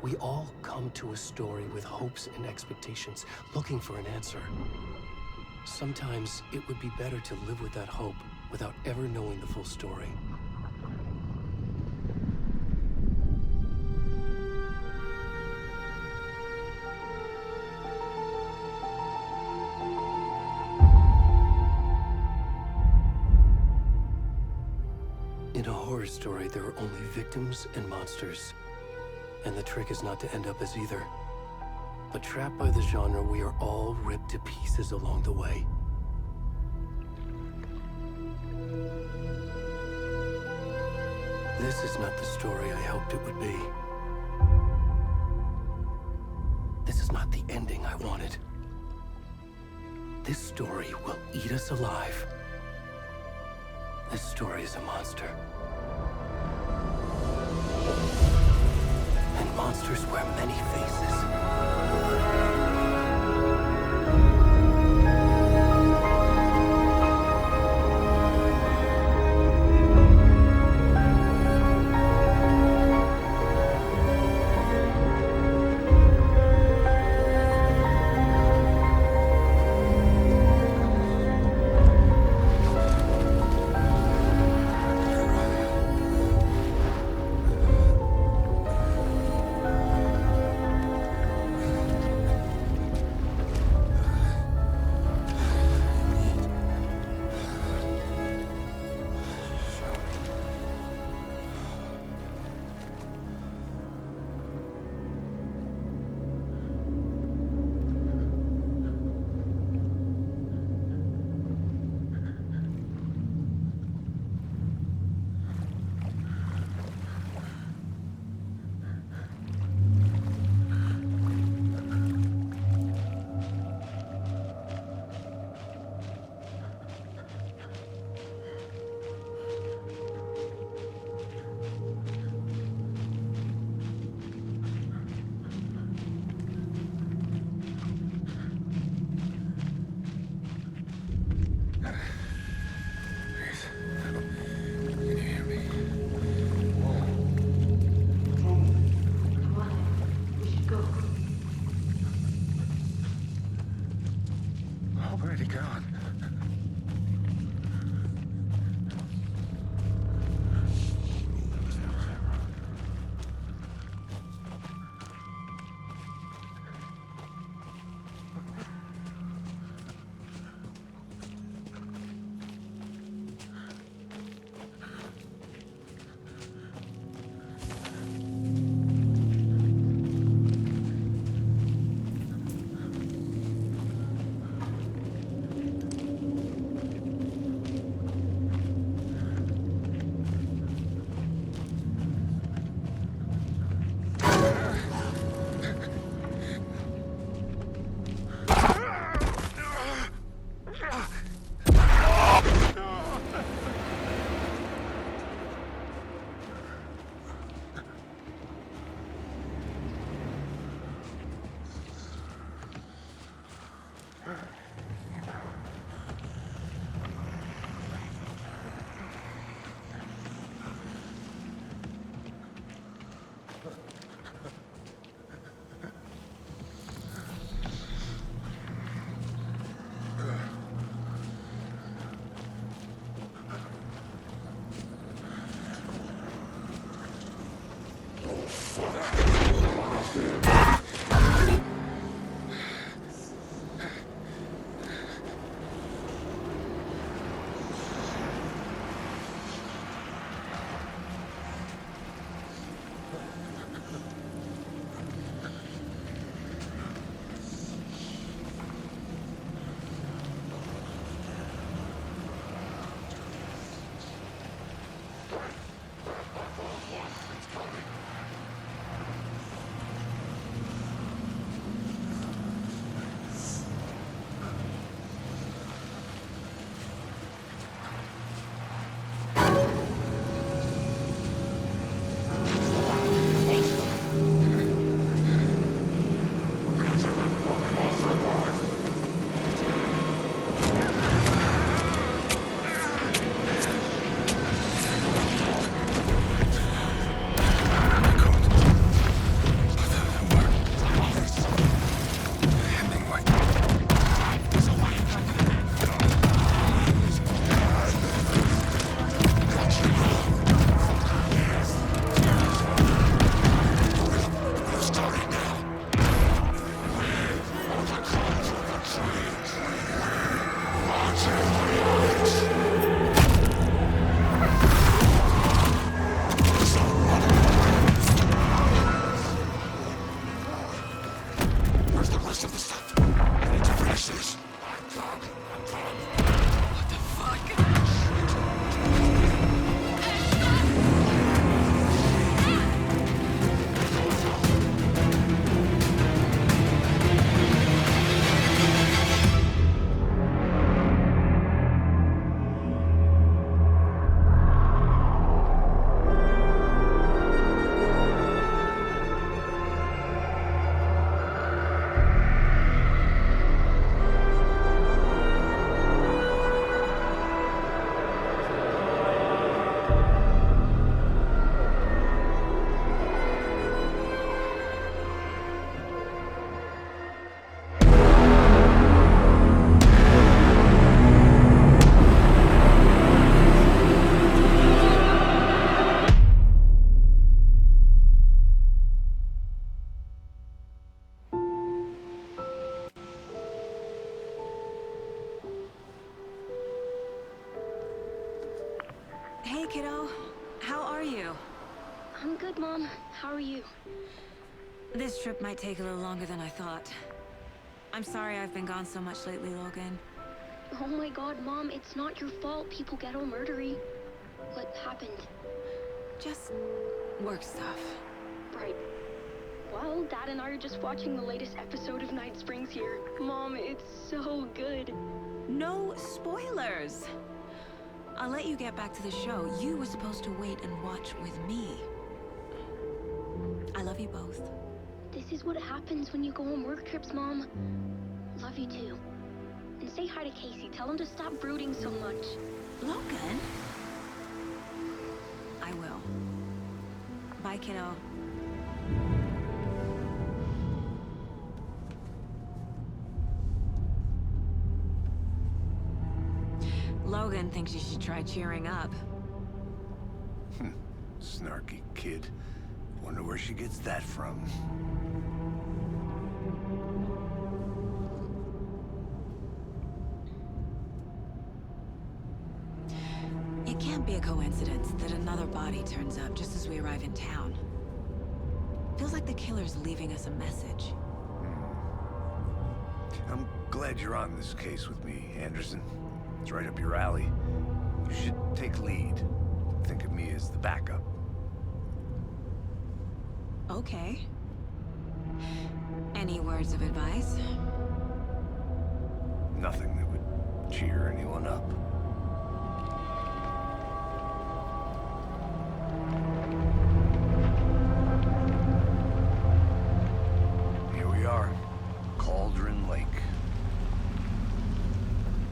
We all come to a story with hopes and expectations, looking for an answer. Sometimes it would be better to live with that hope without ever knowing the full story. In a horror story, there are only victims and monsters. And the trick is not to end up as either. But trapped by the genre, we are all ripped to pieces along the way. This is not the story I hoped it would be. This is not the ending I wanted. This story will eat us alive. This story is a monster. And monsters wear many faces. I'm good, Mom. How are you? This trip might take a little longer than I thought. I'm sorry I've been gone so much lately, Logan. Oh my god, Mom, it's not your fault people get all murdery. What happened? Just work stuff. Right. Well, Dad and I are just watching the latest episode of Night Springs here. Mom, it's so good. No spoilers! I'll let you get back to the show. You were supposed to wait and watch with me. I love you both. This is what happens when you go on work trips, Mom. Love you too. And say hi to Casey. Tell him to stop brooding so much. Logan? I will. Bye, kiddo. Logan thinks you should try cheering up. Snarky kid. Wonder where she gets that from. It can't be a coincidence that another body turns up just as we arrive in town. Feels like the killer's leaving us a message. I'm glad you're on this case with me, Anderson. It's right up your alley. You should take lead. Think of me as the backup. Okay. Any words of advice? Nothing that would cheer anyone up. Here we are. Cauldron Lake.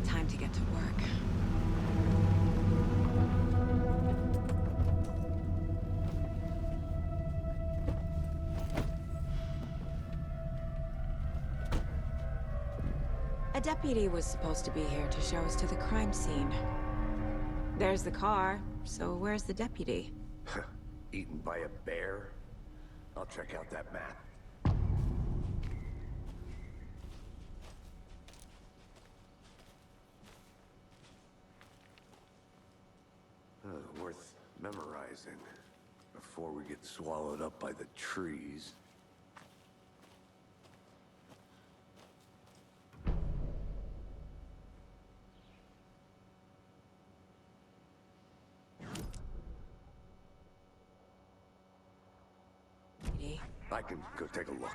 Time to get to work. A deputy was supposed to be here to show us to the crime scene. There's the car, so where's the deputy? Eaten by a bear? I'll check out that map. Worth memorizing before we get swallowed up by the trees. Deputy. I can go take a look.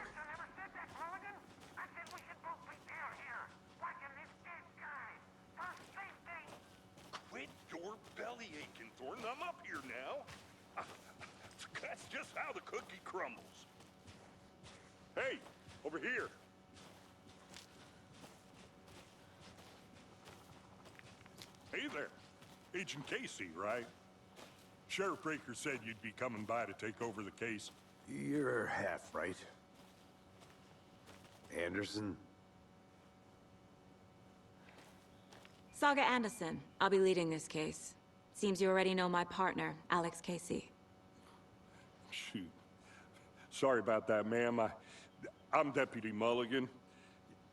Quit your belly aching, Thornton. I'm up here now. That's just how the cookie crumbles. Hey, over here. Hey there. Agent Casey, right? Sheriff Breaker said you'd be coming by to take over the case. You're half right. Anderson? Saga Anderson. I'll be leading this case. Seems you already know my partner, Alex Casey. Shoot. Sorry about that, ma'am. I'm Deputy Mulligan.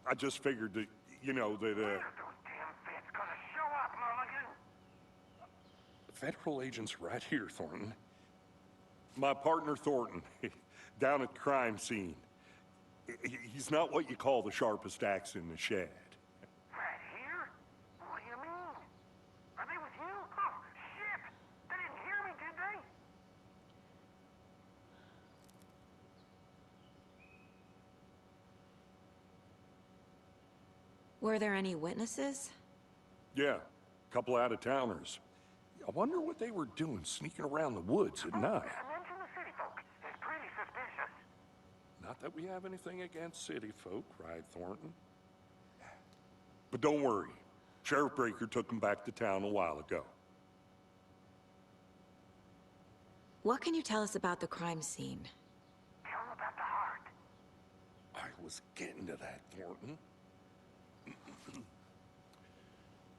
I just figured that, you know, that, Those damn feds gonna show up, Mulligan. federal agent's right here, Thornton. My partner, Thornton, down at the crime scene. He's not what you call the sharpest axe in the shed. Right here? What do you mean? Are they with you? Oh, shit! They didn't hear me, did they? Were there any witnesses? Yeah, a couple out-of-towners. I wonder what they were doing sneaking around the woods at night. Mention the city folk. It's pretty suspicious. Not that we have anything against city folk, right, Thornton? But don't worry. Sheriff Breaker took them back to town a while ago. What can you tell us about the crime scene? Tell them about the heart. I was getting to that, Thornton.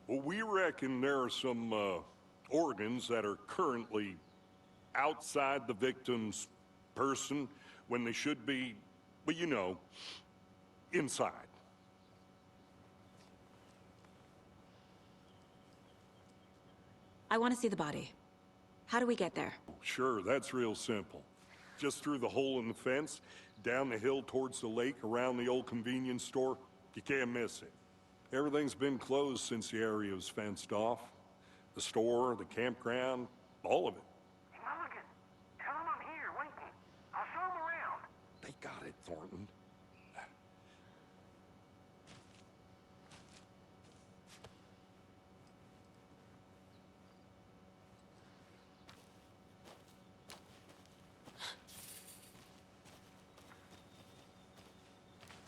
Well, we reckon there are some organs that are currently outside the victim's person when they should be, well, you know, inside. I want to see the body. How do we get there? Sure, that's real simple. Just through the hole in the fence, down the hill towards the lake, around the old convenience store. You can't miss it. Everything's been closed since the area was fenced off. The store, the campground, all of it. Hey, Mulligan, tell him I'm here, waiting. I'll show him around. They got it, Thornton.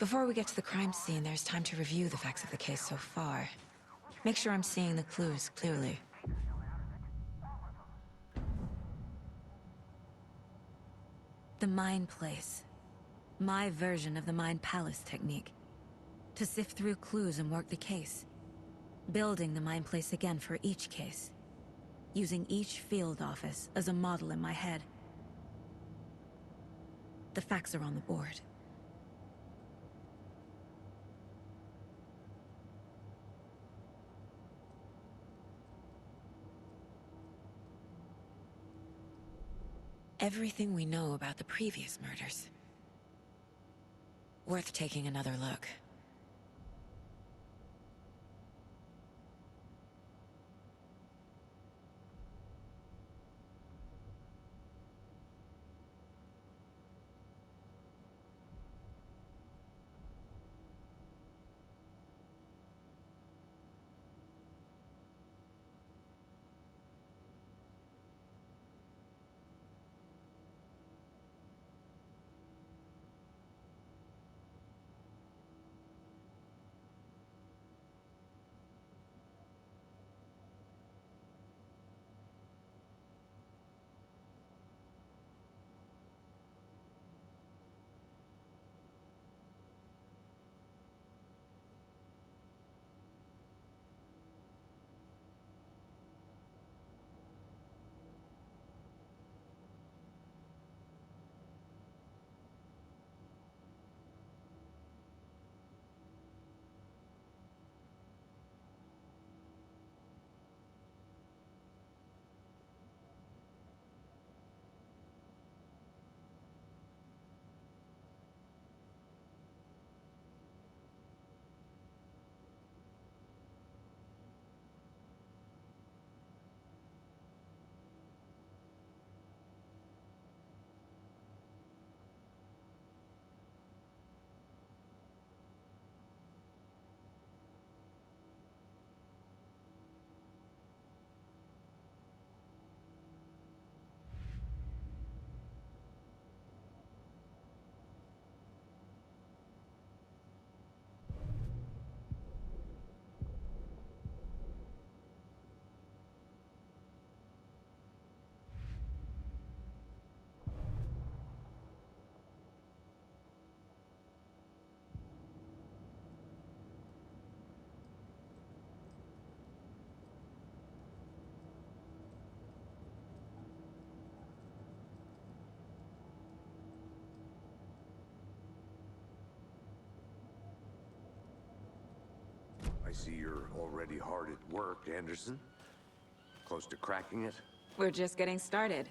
Before we get to the crime scene, there's time to review the facts of the case so far. Make sure I'm seeing the clues clearly. The Mind Place. My version of the Mind Palace technique. To sift through clues and work the case. Building the Mind Place again for each case. Using each field office as a model in my head. The facts are on the board. Everything we know about the previous murders. Worth taking another look. I see you're already hard at work, Anderson. Close to cracking it? We're just getting started.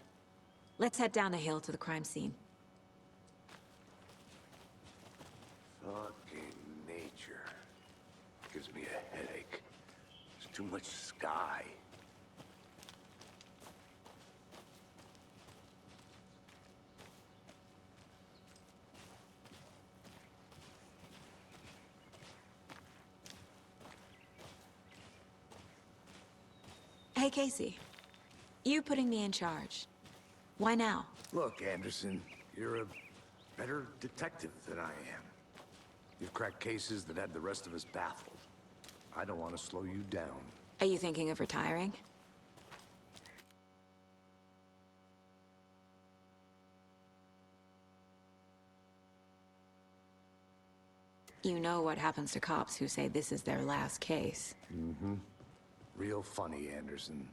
Let's head down the hill to the crime scene. Fucking nature. Gives me a headache. There's too much sky. Hey, Casey. You putting me in charge. Why now? Look, Anderson, you're a better detective than I am. You've cracked cases that had the rest of us baffled. I don't want to slow you down. Are you thinking of retiring? You know what happens to cops who say this is their last case. Mm-hmm. Real funny, Anderson.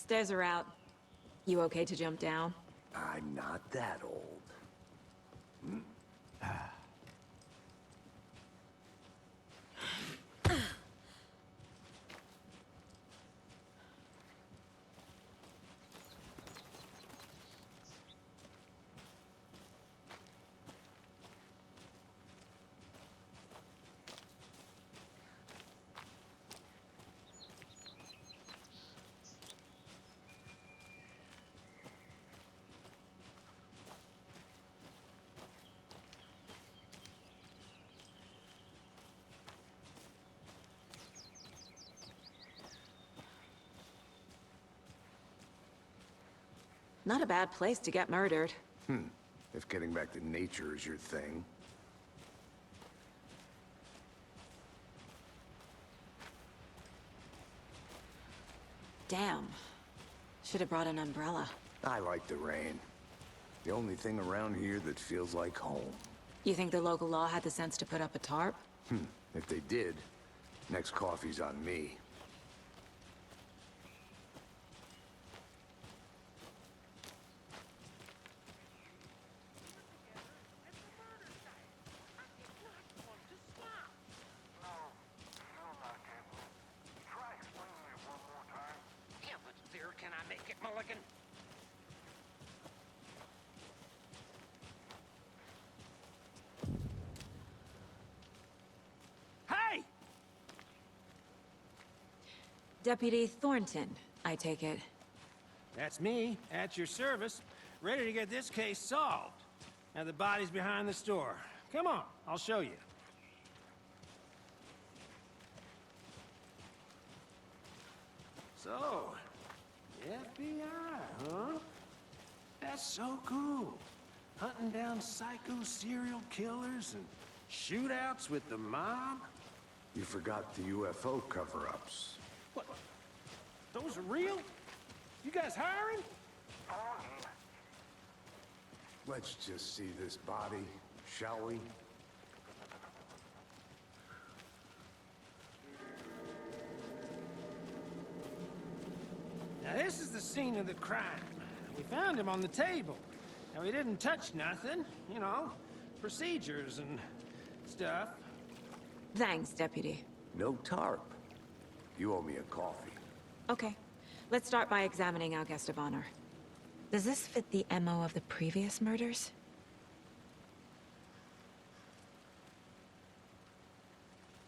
Stairs are out. You okay to jump down? I'm not that old. Not a bad place to get murdered. If getting back to nature is your thing. Damn. Should have brought an umbrella. I like the rain. The only thing around here that feels like home. You think the local law had the sense to put up a tarp? If they did, next coffee's on me. Yeah, but there, can I make it, Mulligan? Hey! Deputy Thornton, I take it. That's me, at your service, ready to get this case solved. Now the body's behind the store. Come on, I'll show you. So, the FBI, huh? That's so cool. Hunting down psycho serial killers and shootouts with the mob? You forgot the UFO cover-ups. What? Those are real? You guys hiring? Let's just see this body, shall we? Now this is the scene of the crime. We found him on the table. Now he didn't touch nothing, you know, procedures and stuff. Thanks, Deputy. No tarp. You owe me a coffee. Okay. Let's start by examining our guest of honor. Does this fit the MO of the previous murders?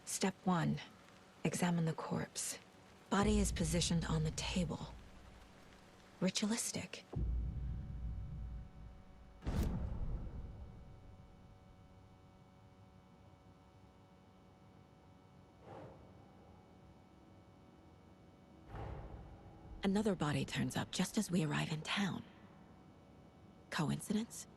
Step 1. Examine the corpse. Body is positioned on the table. Ritualistic. Another body turns up just as we arrive in town. Coincidence?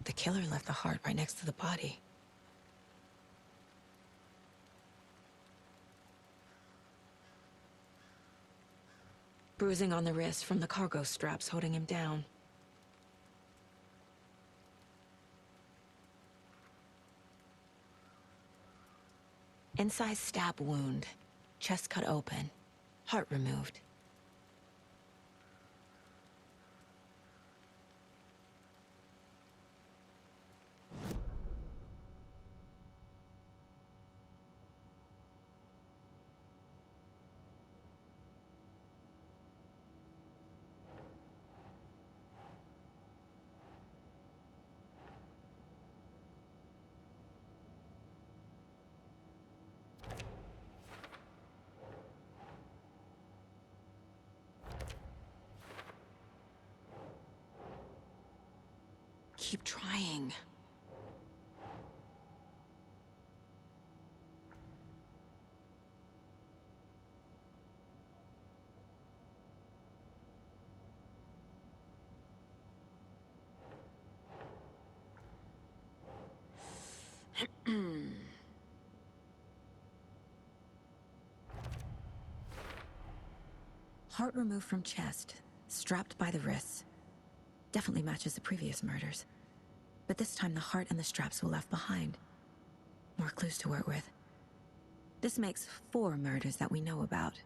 The killer left the heart right next to the body. Bruising on the wrist from the cargo straps holding him down. Incised stab wound. Chest cut open. Heart removed. keep trying. Heart removed from chest, strapped by the wrists. Definitely matches the previous murders. But this time the heart and the straps were left behind. More clues to work with. This makes 4 murders that we know about.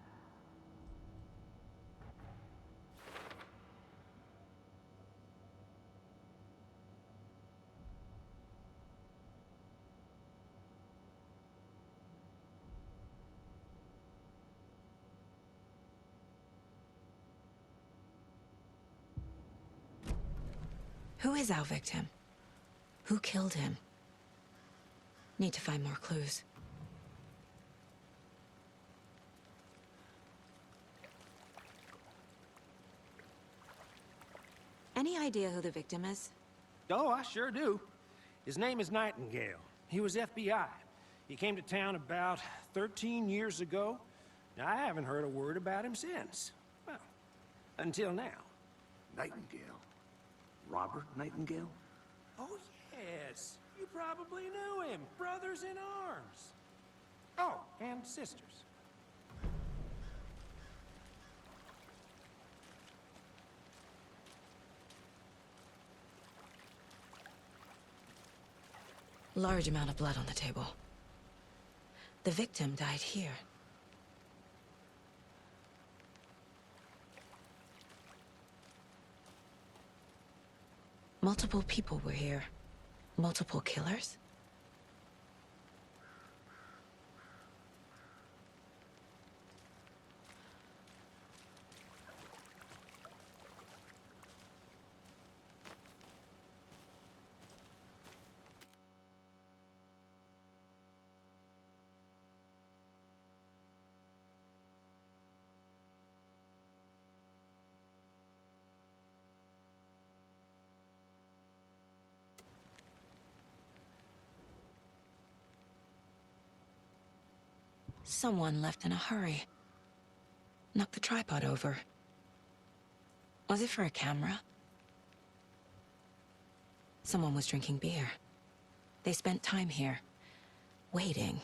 Who is our victim? Who killed him? Need to find more clues. Any idea who the victim is? Oh, I sure do. His name is Nightingale. He was FBI. He came to town about 13 years ago. Now, I haven't heard a word about him since. Well, until now. Nightingale? Robert Nightingale? Oh, yes. You probably knew him. Brothers in arms. Oh, and sisters. Large amount of blood on the table. The victim died here. Multiple people were here. Multiple killers? Someone left in a hurry. Knocked the tripod over. Was it for a camera? Someone was drinking beer. They spent time here, waiting.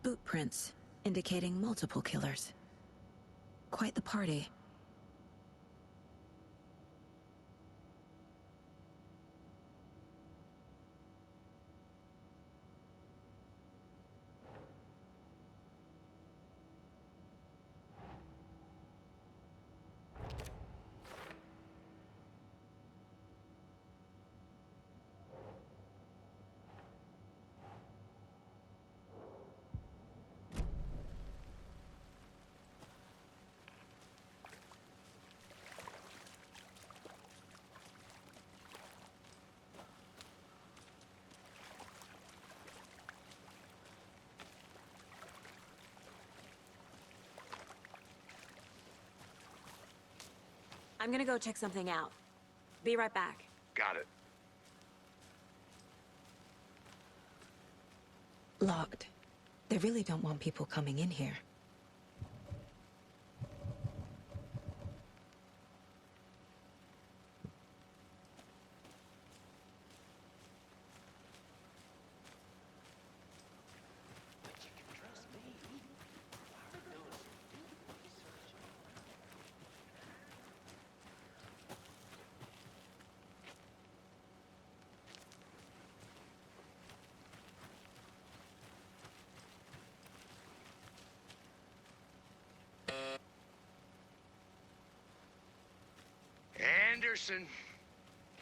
Boot prints, indicating multiple killers. Quite the party. I'm gonna go check something out. Be right back. Got it. Locked. They really don't want people coming in here. Anderson.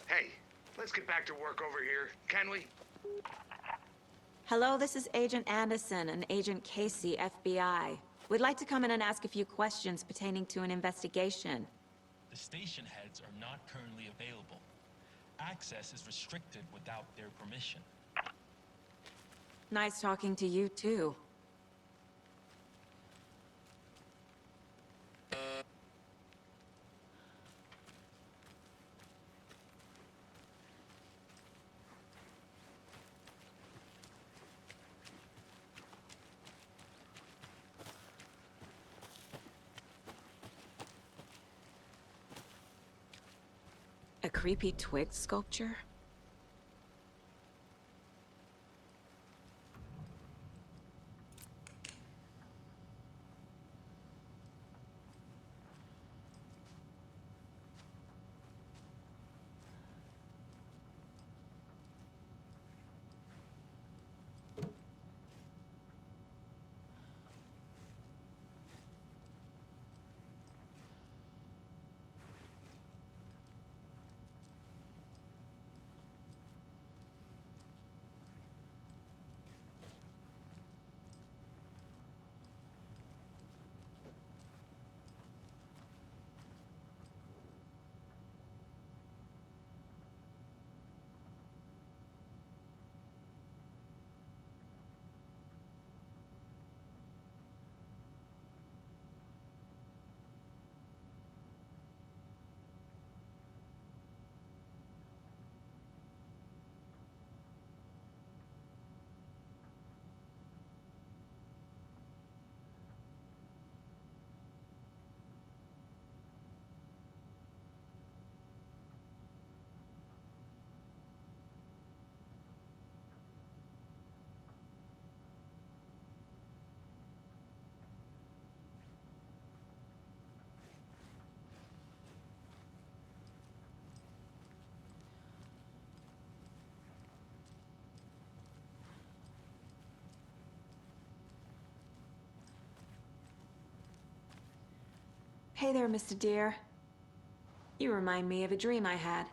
Hey, let's get back to work over here, can we? Hello, this is Agent Anderson and Agent Casey, FBI. We'd like to come in and ask a few questions pertaining to an investigation. The station heads are not currently available. Access is restricted without their permission. Nice talking to you, too. A creepy twig sculpture? Hey there, Mr. Deer. You remind me of a dream I had.